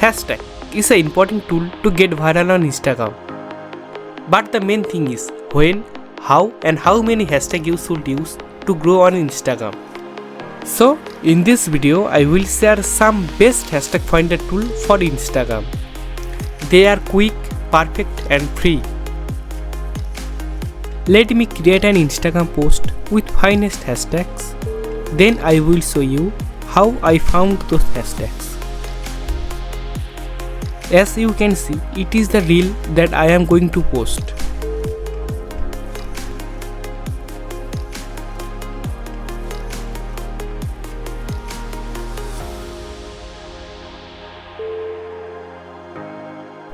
Hashtag is an important tool to get viral on Instagram. But the main thing is when, how and how many hashtags you should use to grow on Instagram. So in this video I will share some best hashtag finder tool for Instagram. They are quick, perfect and free. Let me create an Instagram post with finest hashtags. Then I will show you how I found those hashtags. As you can see, it is the reel that I am going to post.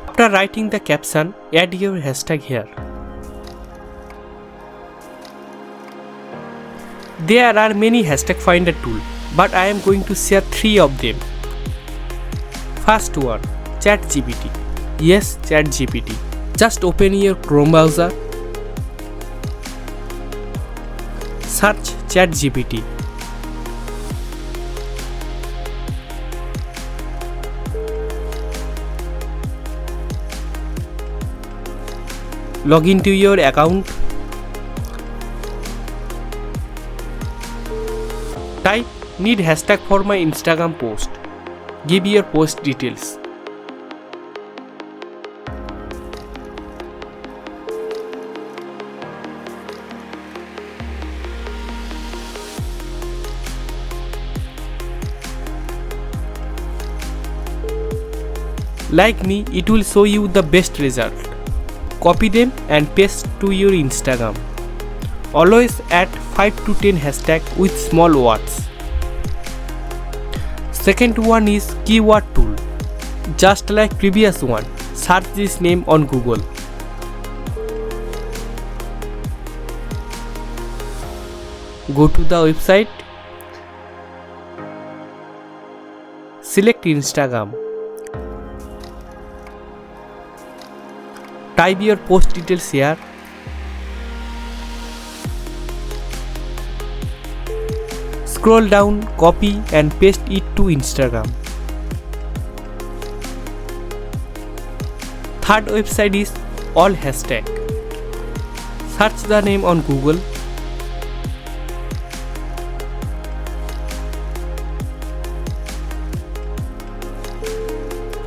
After writing the caption, add your hashtag here. There are many hashtag finder tools, but I am going to share 3 of them. First one, ChatGPT. Yes, ChatGPT. Just open your Chrome browser. Search ChatGPT. Log into your account. Type need hashtag for my Instagram post. Give your post details. Like me, it will show you the best result. Copy them and paste to your Instagram. Always add 5 to 10 hashtags with small words. Second one is keyword tool. Just like previous one, search this name on Google. Go to the website. Select Instagram. Type your post details here. Scroll down, copy and paste it to Instagram. Third website is all hashtag. Search the name on Google.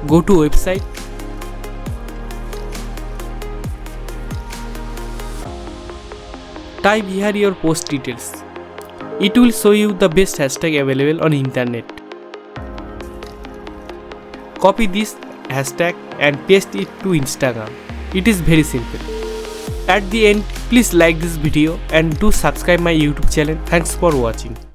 Go to website. Type here your post details. It will show you the best hashtag available on internet. Copy this hashtag and paste it to Instagram. It is very simple. At the end, please like this video and do subscribe my YouTube channel. Thanks for watching.